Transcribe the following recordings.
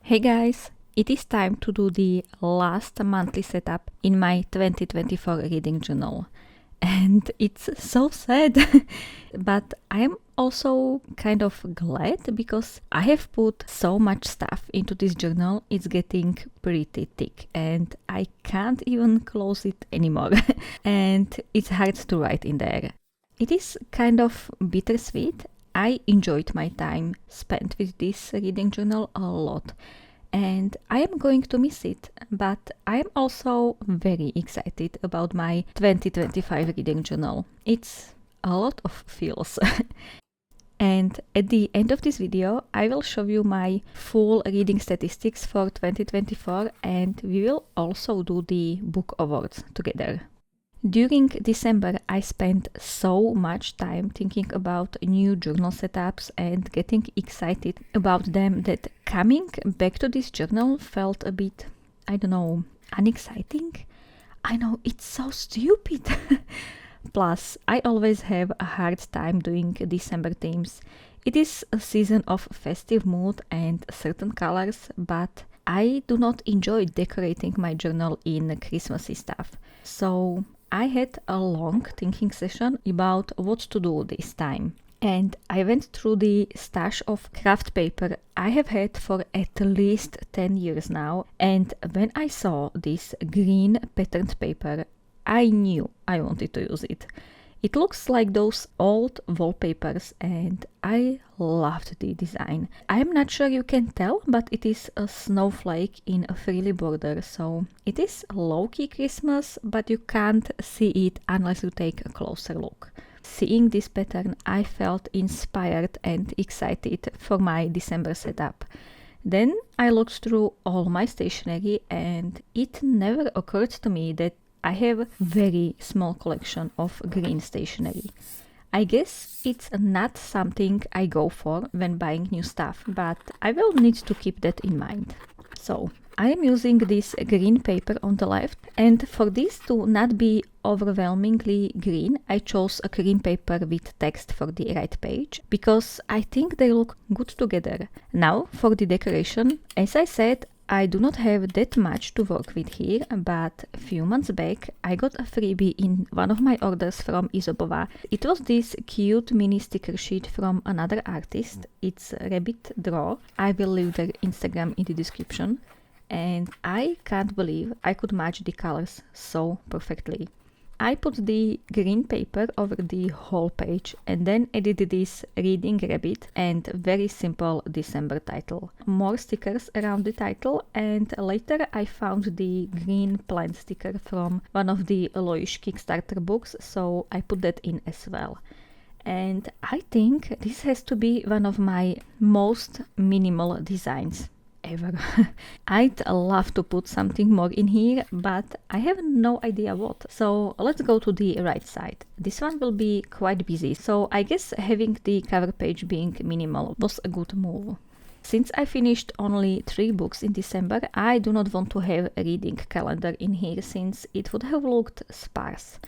Hey guys, it is time to do the last monthly setup in my 2024 reading journal. And it's so sad, but I'm also kind of glad because I have put so much stuff into this journal. It's getting pretty thick and I can't even close it anymore. And it's hard to write in there. It is kind of bittersweet. I enjoyed my time spent with this reading journal a lot and I am going to miss it, but I am also very excited about my 2025 reading journal. It's a lot of feels. And at the end of this video, I will show you my full reading statistics for 2024 and we will also do the book awards together. During December, I spent so much time thinking about new journal setups and getting excited about them that coming back to this journal felt a bit, I don't know, unexciting. I know, it's so stupid. Plus, I always have a hard time doing December themes. It is a season of festive mood and certain colors, but I do not enjoy decorating my journal in Christmassy stuff. So I had a long thinking session about what to do this time. And I went through the stash of craft paper I have had for at least 10 years now. And when I saw this green patterned paper, I knew I wanted to use it. It looks like those old wallpapers and I loved the design. I am not sure you can tell, but it is a snowflake in a frilly border, so it is low-key Christmas, but you can't see it unless you take a closer look. Seeing this pattern, I felt inspired and excited for my December setup. Then I looked through all my stationery and it never occurred to me that I have a very small collection of green stationery. I guess it's not something I go for when buying new stuff, but I will need to keep that in mind. So, I am using this green paper on the left, and for this to not be overwhelmingly green, I chose a green paper with text for the right page, because I think they look good together. Now, for the decoration, as I said, I do not have that much to work with here, but a few months back I got a freebie in one of my orders from Izobova. It was this cute mini sticker sheet from another artist. It's Rabbit Draw. I will leave their Instagram in the description. And I can't believe I could match the colors so perfectly. I put the green paper over the whole page and then added this reading rabbit and very simple December title. More stickers around the title, and later I found the green plant sticker from one of the Aloysius Kickstarter books, so I put that in as well. And I think this has to be one of my most minimal designs ever. I'd love to put something more in here, but I have no idea what. So let's go to the right side. This one will be quite busy, so I guess having the cover page being minimal was a good move. Since I finished only 3 books in December, I do not want to have a reading calendar in here since it would have looked sparse.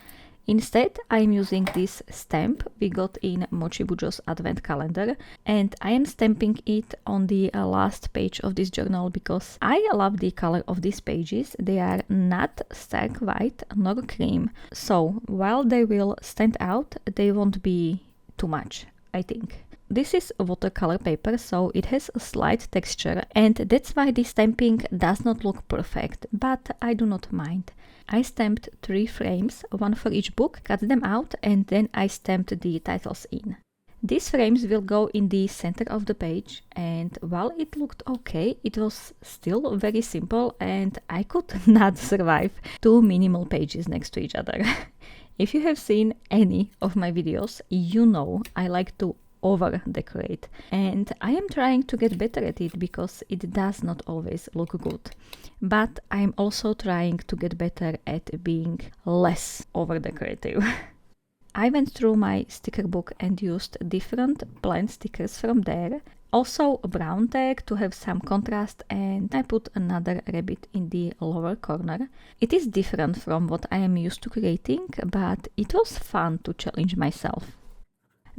Instead, I am using this stamp we got in Mochi Bujo's advent calendar, and I am stamping it on the last page of this journal because I love the color of these pages. They are not stark white nor cream, so while they will stand out, they won't be too much, I think. This is watercolor paper, so it has a slight texture, and that's why the stamping does not look perfect, but I do not mind. I stamped 3 frames, one for each book, cut them out, and then I stamped the titles in. These frames will go in the center of the page, and while it looked okay, it was still very simple and I could not survive 2 minimal pages next to each other. If you have seen any of my videos, you know I like to over decorate, and I am trying to get better at it because it does not always look good, but I am also trying to get better at being less over decorative. I went through my sticker book and used different blend stickers from there, also a brown tag to have some contrast, and I put another rabbit in the lower corner. It is different from what I am used to creating, but it was fun to challenge myself.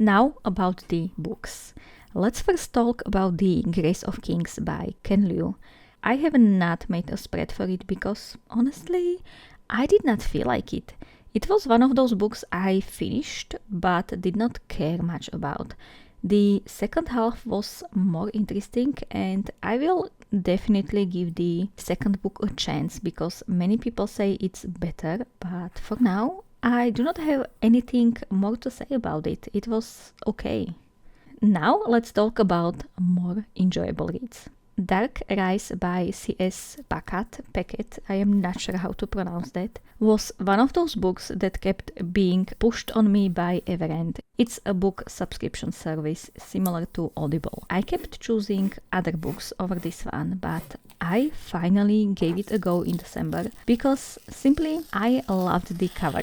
Now about the books. Let's first talk about The Grace of Kings by Ken Liu. I have not made a spread for it because, honestly, I did not feel like it. It was one of those books I finished but did not care much about. The second half was more interesting, and I will definitely give the second book a chance because many people say it's better, but for now, I do not have anything more to say about it. It was okay. Now let's talk about more enjoyable reads. Dark Rise by C.S. Packet, I am not sure how to pronounce that, was one of those books that kept being pushed on me by Everend. It's a book subscription service similar to Audible. I kept choosing other books over this one, but I finally gave it a go in December because simply I loved the cover.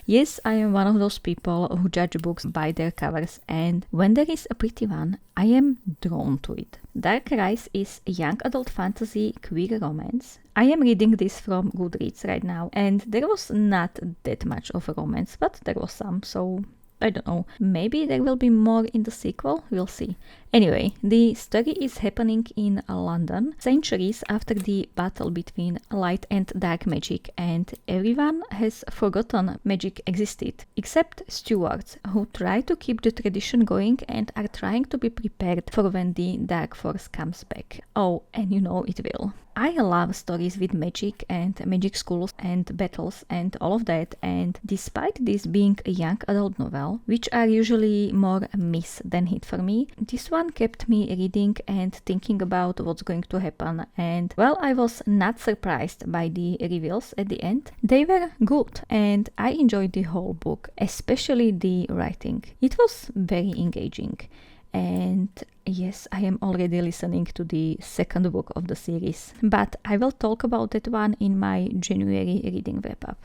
Yes, I am one of those people who judge books by their covers, and when there is a pretty one, I am drawn to it. Dark Rise is a young adult fantasy queer romance. I am reading this from Goodreads right now, and there was not that much of a romance, but there was some, so I don't know. Maybe there will be more in the sequel, we'll see. Anyway, the story is happening in London, centuries after the battle between light and dark magic, and everyone has forgotten magic existed, except stewards, who try to keep the tradition going and are trying to be prepared for when the dark force comes back. Oh, and you know it will. I love stories with magic and magic schools and battles and all of that, and despite this being a young adult novel, which are usually more miss than hit for me, this one kept me reading and thinking about what's going to happen, and well, I was not surprised by the reveals at the end. They were good, and I enjoyed the whole book, especially the writing. It was very engaging. And yes, I am already listening to the second book of the series, but I will talk about that one in my January reading wrap-up.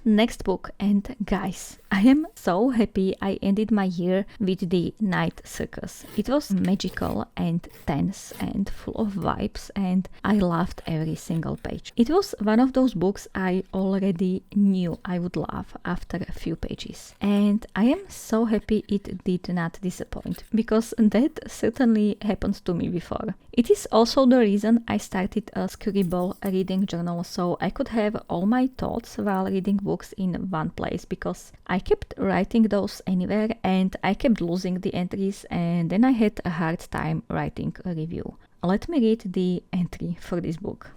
Next book, and guys, I am so happy I ended my year with the Night Circus. It was magical and tense and full of vibes, and I loved every single page. It was one of those books I already knew I would love after a few pages, and I am so happy it did not disappoint, because that certainly happened to me before. It is also the reason I started a Scribble reading journal, so I could have all my thoughts while reading books in one place, because I kept writing those anywhere and I kept losing the entries, and then I had a hard time writing a review. Let me read the entry for this book.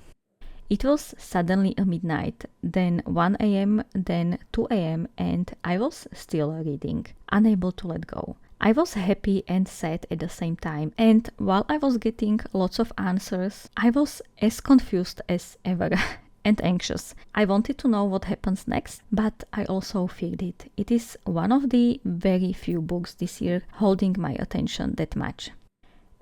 It was suddenly a midnight, then 1 a.m., then 2 a.m., and I was still reading, unable to let go. I was happy and sad at the same time, and while I was getting lots of answers, I was as confused as ever and anxious. I wanted to know what happens next, but I also feared it. It is one of the very few books this year holding my attention that much.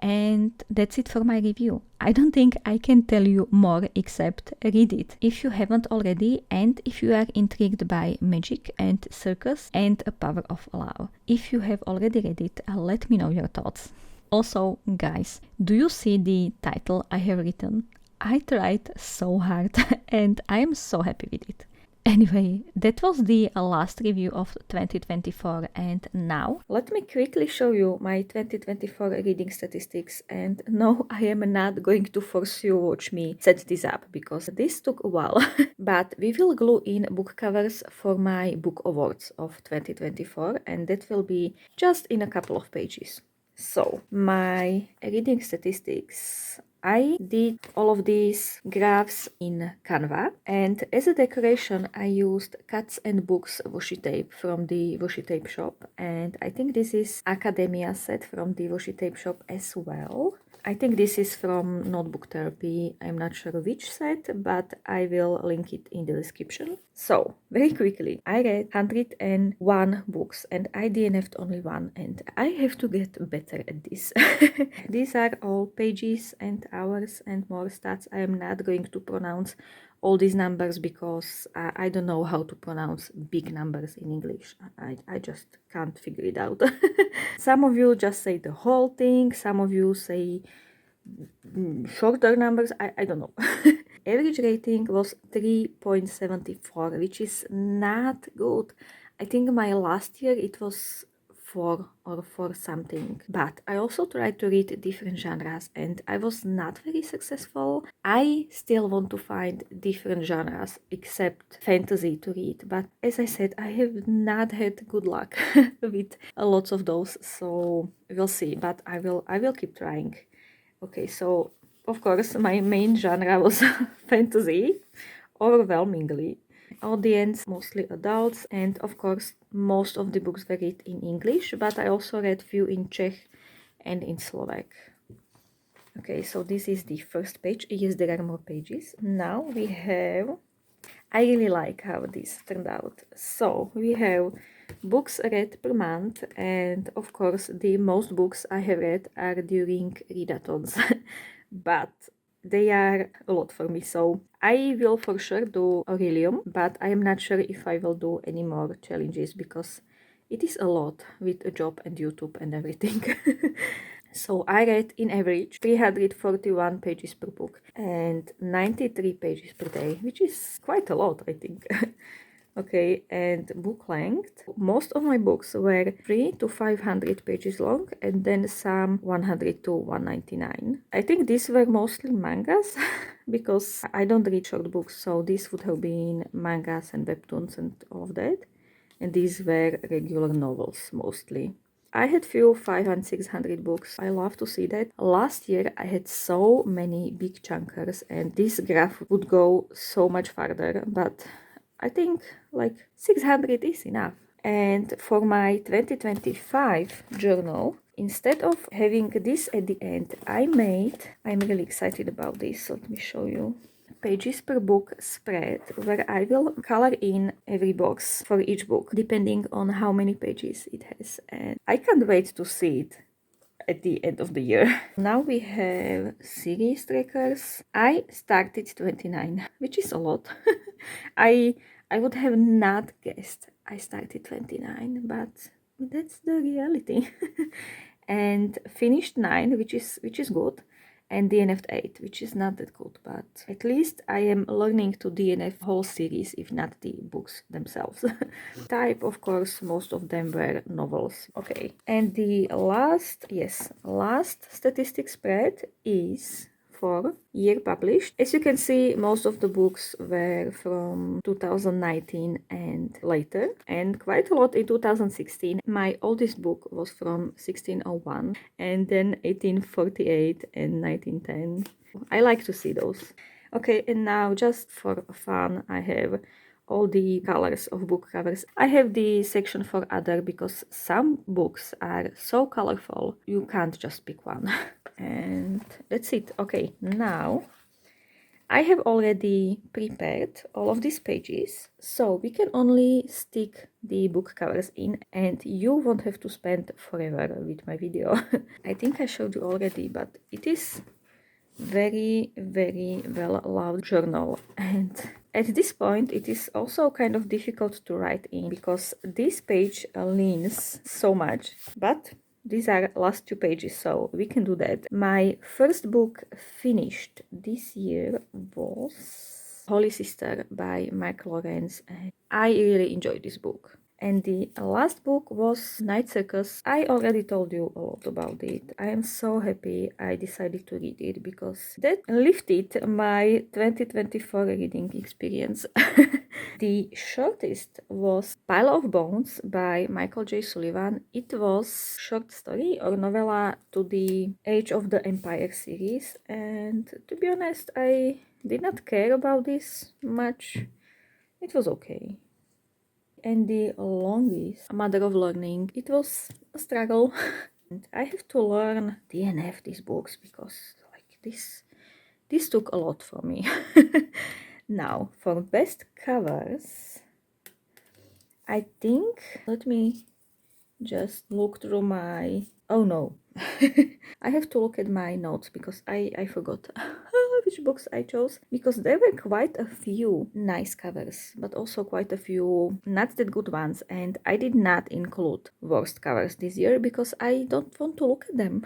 And that's it for my review. I don't think I can tell you more except read it if you haven't already, and if you are intrigued by magic and circus and a power of love. If you have already read it, let me know your thoughts. Also, guys, do you see the title I have written? I tried so hard and I am so happy with it. Anyway, that was the last review of 2024, and now let me quickly show you my 2024 reading statistics. And no, I am not going to force you watch me set this up because this took a while, but we will glue in book covers for my book awards of 2024, and that will be just in a couple of pages. So, my reading statistics. I did all of these graphs in Canva, and as a decoration I used Cats and Books washi tape from the washi tape shop, and I think this is Academia set from the washi tape shop as well. I think this is from Notebook Therapy. I'm not sure which set, but I will link it in the description. So, very quickly, I read 101 books and I DNF'd only one, and I have to get better at this. These are all pages and hours and more stats. I am not going to pronounce all these numbers because I don't know how to pronounce big numbers in English. I just can't figure it out. Some of you just say the whole thing, some of you say shorter numbers, I don't know. Average rating was 3.74, which is not good. I think my last year it was for or for something. But I also tried to read different genres and I was not very successful. I still want to find different genres except fantasy to read. But as I said, I have not had good luck with lots of those. So we'll see. But I will keep trying. Okay, so of course my main genre was fantasy, overwhelmingly. Audience mostly adults, and of course most of the books were read in English, but I also read few in Czech and in Slovak. Okay, so this is the first page. Yes, there are more pages. Now we have, I really like how this turned out. So we have books read per month, and of course the most books I have read are during readathons. But they are a lot for me, so I will for sure do Aurelium, but I am not sure if I will do any more challenges because it is a lot with a job and YouTube and everything. So I read in average 341 pages per book and 93 pages per day, which is quite a lot, I think. Okay, and book length. Most of my books were 3 to 500 pages long and then some 100 to 199. I think these were mostly mangas because I don't read short books, so this would have been mangas and webtoons and all of that. And these were regular novels mostly. I had few 500 and 600 books. I love to see that. Last year I had so many big chunkers and this graph would go so much farther, but I think like 600 is enough. And for my 2025 journal, instead of having this at the end, I'm really excited about this. So let me show you. Pages per book spread where I will color in every box for each book depending on how many pages it has, and I can't wait to see it at the end of the year. Now we have series trackers. I started 29, which is a lot. I would have not guessed I started 29, but that's the reality. And finished 9, which is good, and DNF'd 8, which is not that good, but at least I am learning to DNF whole series, if not the books themselves. Type, of course, most of them were novels. Okay, and the last statistic spread is for year published. As you can see, most of the books were from 2019 and later, and quite a lot in 2016. My oldest book was from 1601, and then 1848 and 1910. I like to see those. Okay, and now just for fun, I have all the colors of book covers. I have the section for other because some books are so colorful you can't just pick one. And that's it. Okay, now I have already prepared all of these pages, so we can only stick the book covers in and you won't have to spend forever with my video. I think I showed you already, but it is very well loved journal, and at this point it is also kind of difficult to write in because this page leans so much, but these are last 2 pages, so we can do that. My first book finished this year was Holy Sister by Mike Lawrence, and I really enjoyed this book. And the last book was Night Circus. I already told you a lot about it. I am so happy I decided to read it because that lifted my 2024 reading experience. The shortest was Pile of Bones by Michael J. Sullivan. It was short story or novella to the Age of the Empire series, and to be honest, I did not care about this much. It was okay. And the longest, Mother of Learning, it was a struggle. And I have to learn DNF these books because like this took a lot for me. Now for best covers, I think, let me just look through my, oh no, I have to look at my notes because I forgot which books I chose, because there were quite a few nice covers, but also quite a few not that good ones, and I did not include worst covers this year because I don't want to look at them.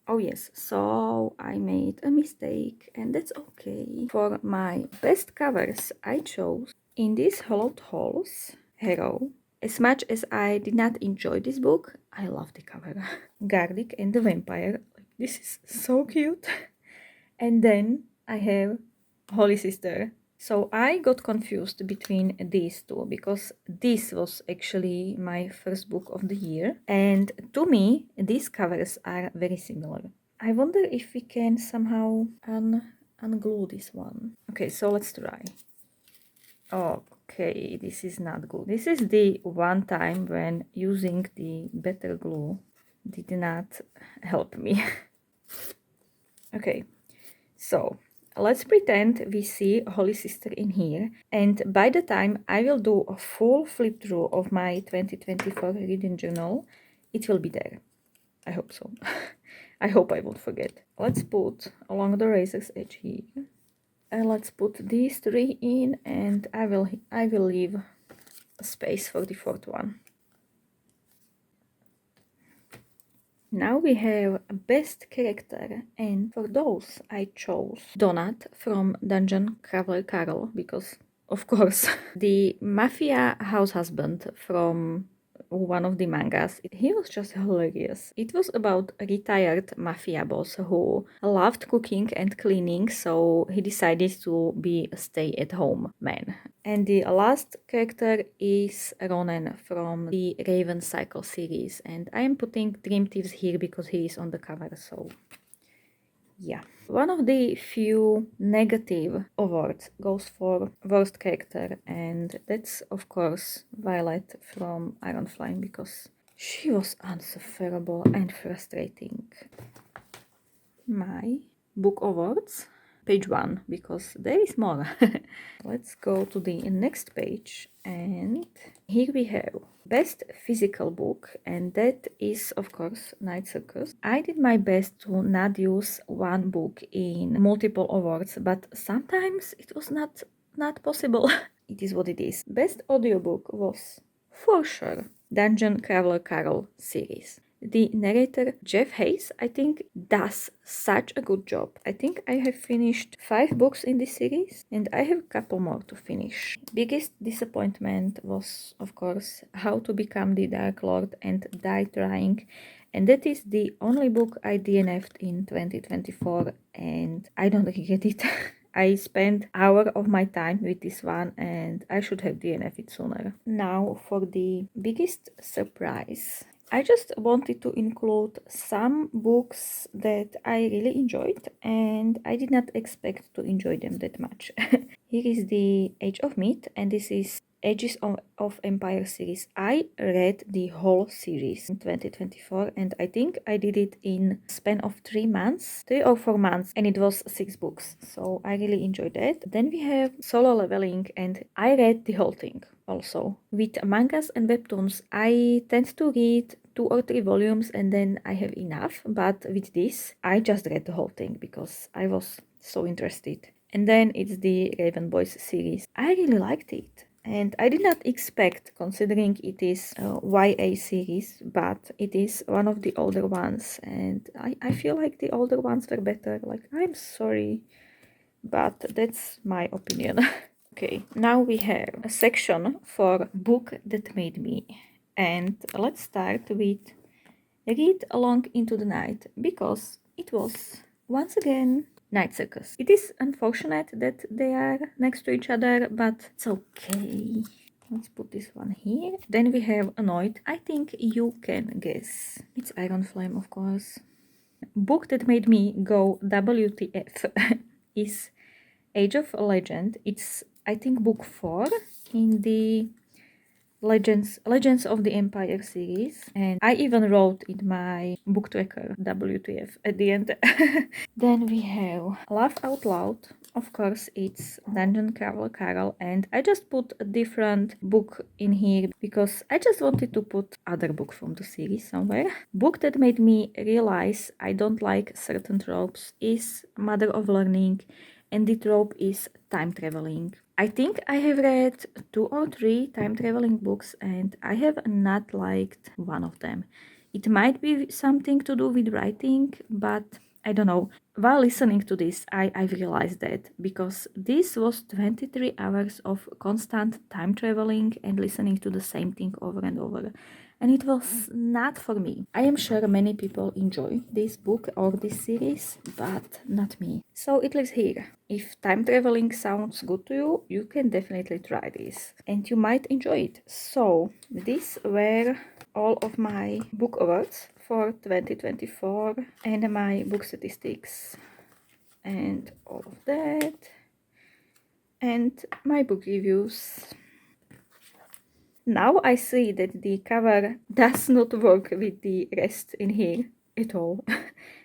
Oh yes, so I made a mistake, and that's okay. For my best covers, I chose In These Hollowed Halls, Hero, As much as I did not enjoy this book, I love the cover. Garlic and the Vampire. This is so cute. And then I have Holy Sister. So I got confused between these two because this was actually my first book of the year. And to me, these covers are very similar. I wonder if we can somehow unglue this one. Okay, so let's try. Okay, this is not good. This is the one time when using the better glue did not help me. Okay, so let's pretend we see Holy Sister in here, and by the time I will do a full flip through of my 2024 reading journal, it will be there. I hope so. I hope I won't forget. Let's put along the razor's edge here. And let's put these three in, and I will leave a space for the fourth one. Now we have best character, and for those I chose Donut from Dungeon Crawler Carol because, of course, the mafia house husband from one of the mangas, he was just hilarious. It was about a retired mafia boss who loved cooking and cleaning, so he decided to be a stay-at-home man. And the last character is Ronan from the Raven Cycle series, and I am putting Dream Thieves here because he is on the cover, so yeah. One of the few negative awards goes for worst character, and that's of course Violet from Iron Flame because she was unsufferable and frustrating. My book awards, page 1, because there is more. Let's go to the next page, and here we have best physical book, and that is of course Night Circus. I did my best to not use one book in multiple awards, but sometimes it was not possible. It is what it is. Best audiobook was for sure Dungeon Crawler Carol series. The narrator, Jeff Hayes, I think does such a good job. I think I have finished 5 books in this series, and I have a couple more to finish. Biggest disappointment was, of course, How to Become the Dark Lord and Die Trying, and that is the only book I DNF'd in 2024, and I don't regret it. I spent hour of my time with this one, and I should have DNF'd it sooner. Now for the biggest surprise. I just wanted to include some books that I really enjoyed, and I did not expect to enjoy them that much. Here is the Age of Myth, and this is Ages of Empire series. I read the whole series in 2024, and I think I did it in a span of 3 months, 3 or 4 months, and it was 6 books, so I really enjoyed that. Then we have Solo Leveling, and I read the whole thing also. With mangas and webtoons, I tend to read 2 or 3 volumes and then I have enough, but with this, I just read the whole thing because I was so interested. And then it's the Raven Boys series. I really liked it. And I did not expect, considering it is a YA series, but it is one of the older ones, and I feel like the older ones were better. Like, I'm sorry, but that's my opinion. Okay, now we have a section for Book That Made Me. And let's start with Read Along Into the Night, because it was, once again, Night Circus. It is unfortunate that they are next to each other, but it's okay. Let's put this one here. Then we have Annoyed. I think you can guess. It's Iron Flame, of course. Book That Made Me Go WTF is Age of Legend. It's, I think, book 4 in the Legends of the Empire series, and I even wrote in my book tracker WTF at the end. Then we have Laugh Out Loud. Of course, it's Dungeon Crawler Carol, and I just put a different book in here because I just wanted to put other book from the series somewhere. Book that made me realize I don't like certain tropes is Mother of Learning, and the trope is time traveling. I think I have read 2 or 3 time traveling books and I have not liked one of them. It might be something to do with writing, but I don't know. While listening to this, I realized that because this was 23 hours of constant time traveling and listening to the same thing over and over. And it was not for me. I am sure many people enjoy this book or this series, but not me. So it lives here. If time traveling sounds good to you, you can definitely try this. And you might enjoy it. So these were all of my book awards for 2024 and my book statistics and all of that and my book reviews. Now I see that the cover does not work with the rest in here at all.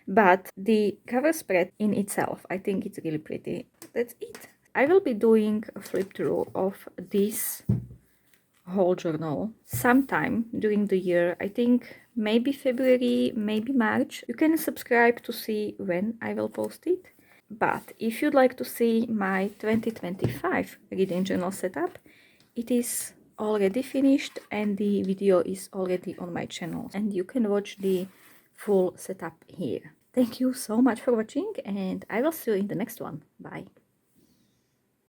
But the cover spread in itself, I think it's really pretty. That's it. I will be doing a flip through of this whole journal sometime during the year. I think maybe February, maybe March. You can subscribe to see when I will post it. But if you'd like to see my 2025 reading journal setup, it is already finished and the video is already on my channel and you can watch the full setup here. Thank you so much for watching and I will see you in the next one. Bye.